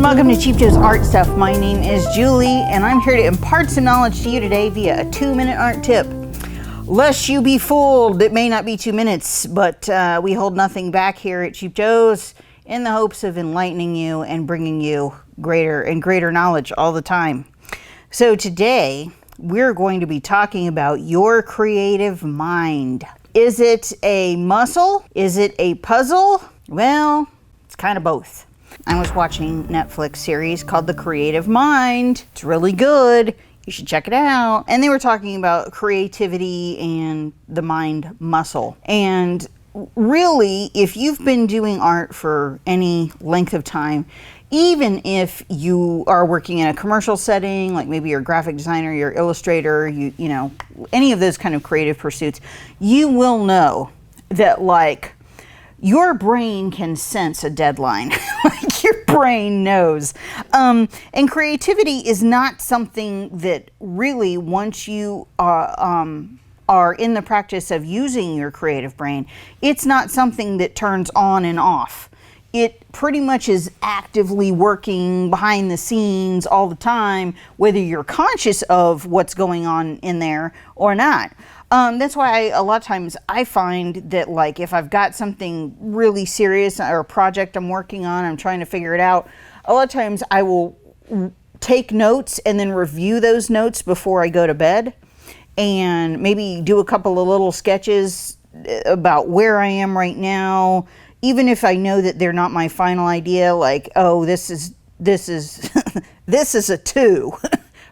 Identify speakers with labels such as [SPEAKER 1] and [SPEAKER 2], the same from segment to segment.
[SPEAKER 1] welcome to Cheap Joe's Art Stuff. My name is Julie, and I'm here to impart some knowledge to you today via a 2-minute art tip. Lest you be fooled, it may not be 2 minutes, but we hold nothing back here at Cheap Joe's in the hopes of enlightening you and bringing you greater and greater knowledge all the time. So today, we're going to be talking about your creative mind. Is it a muscle? Is it a puzzle? Well, it's kind of both. I was watching a Netflix series called The Creative Mind. It's really good. You should check it out. And they were talking about creativity and the mind muscle. And really, if you've been doing art for any length of time, even if you are working in a commercial setting, like maybe you're a graphic designer, you're an illustrator, you know, any of those kind of creative pursuits, you will know that like your brain can sense a deadline. Like your brain knows. And creativity is not something that really, once you are in the practice of using your creative brain, it's not something that turns on and off. It pretty much is actively working behind the scenes all the time, whether you're conscious of what's going on in there or not. That's why a lot of times I find that like if I've got something really serious or a project I'm working on, I'm trying to figure it out, a lot of times I will take notes and then review those notes before I go to bed and maybe do a couple of little sketches about where I am right now. Even if I know that they're not my final idea, like, oh, this is this is a 2.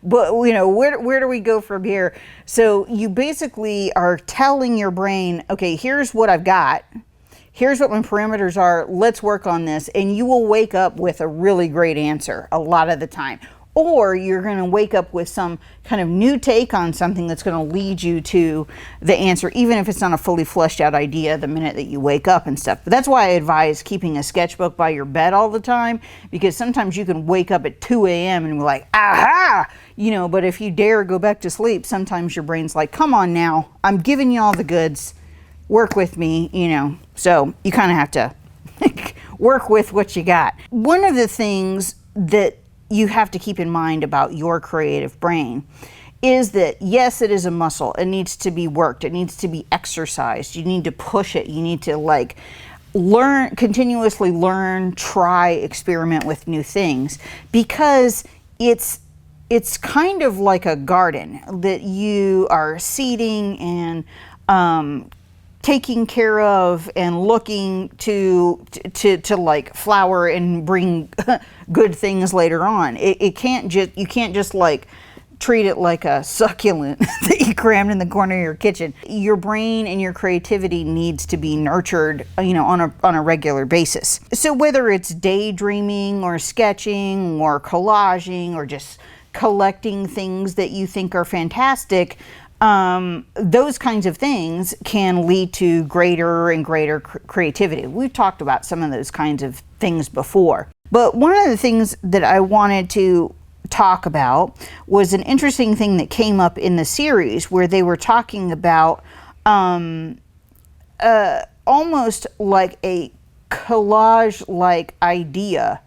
[SPEAKER 1] But, you know, where do we go from here? So you basically are telling your brain, okay, here's what I've got. Here's what my parameters are. Let's work on this. And you will wake up with a really great answer a lot of the time. Or you're going to wake up with some kind of new take on something that's going to lead you to the answer, even if it's not a fully fleshed out idea the minute that you wake up and stuff. But that's why I advise keeping a sketchbook by your bed all the time, because sometimes you can wake up at 2 a.m. and be like, aha, you know, but if you dare go back to sleep, sometimes your brain's like, come on now, I'm giving you all the goods, work with me, you know. So you kind of have to work with what you got. One of the things that you have to keep in mind about your creative brain is that, yes, it is a muscle. It needs to be worked. It needs to be exercised. You need to push it. You need to like learn, continuously learn, try, experiment with new things, because it's kind of like a garden that you are seeding and taking care of and looking to like flower and bring good things later on. You can't just like treat it like a succulent that you crammed in the corner of your kitchen. Your brain and your creativity needs to be nurtured, you know, on a regular basis. So whether it's daydreaming or sketching or collaging or just collecting things that you think are fantastic, those kinds of things can lead to greater and greater creativity. We've talked about some of those kinds of things before. But one of the things that I wanted to talk about was an interesting thing that came up in the series where they were talking about almost like a collage-like idea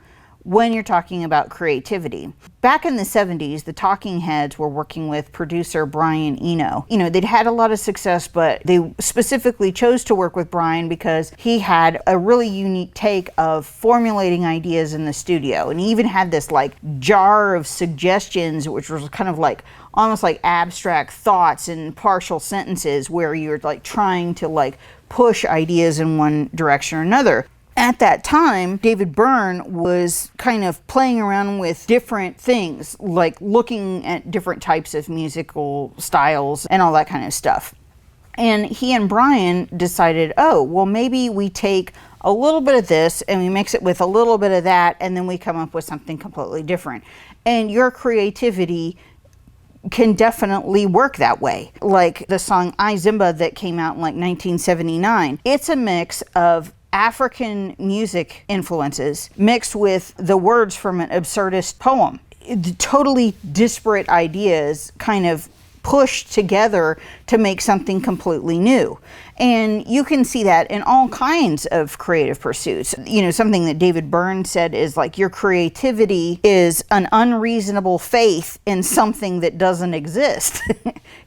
[SPEAKER 1] when you're talking about creativity. Back in the 70s, the Talking Heads were working with producer Brian Eno. You know, they'd had a lot of success, but they specifically chose to work with Brian because he had a really unique take of formulating ideas in the studio. And he even had this like jar of suggestions, which was kind of like almost like abstract thoughts in partial sentences where you're like trying to like push ideas in one direction or another. At that time, David Byrne was kind of playing around with different things, like looking at different types of musical styles and all that kind of stuff. And he and Brian decided, oh, well, maybe we take a little bit of this and we mix it with a little bit of that, and then we come up with something completely different. And your creativity can definitely work that way. Like the song I Zimba that came out in like 1979. It's a mix of African music influences mixed with the words from an absurdist poem. Totally disparate ideas kind of pushed together to make something completely new. And you can see that in all kinds of creative pursuits. You know, something that David Byrne said is like, your creativity is an unreasonable faith in something that doesn't exist.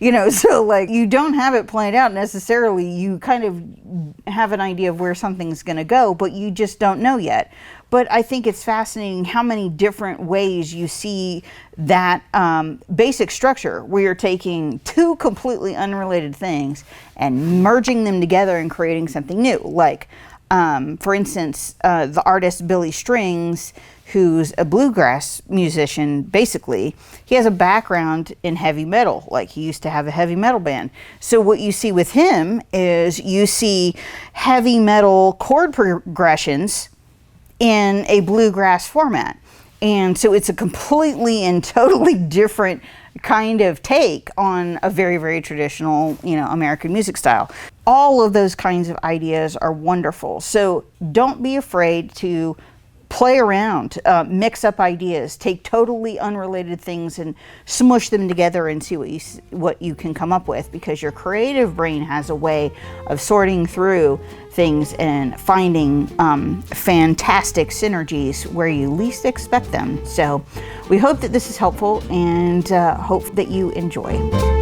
[SPEAKER 1] You know, so like, you don't have it planned out necessarily. You kind of have an idea of where something's going to go, but you just don't know yet. But I think it's fascinating how many different ways you see that basic structure, where you're taking two completely unrelated things and merging them together and creating something new. Like, for instance, the artist Billy Strings, who's a bluegrass musician, basically, he has a background in heavy metal. Like, he used to have a heavy metal band. So what you see with him is you see heavy metal chord progressions in a bluegrass format. And so it's a completely and totally different kind of take on a very, very traditional, you know, American music style. All of those kinds of ideas are wonderful. So don't be afraid to play around, mix up ideas, take totally unrelated things and smush them together and see what you can come up with, because your creative brain has a way of sorting through things and finding fantastic synergies where you least expect them. So we hope that this is helpful, and hope that you enjoy.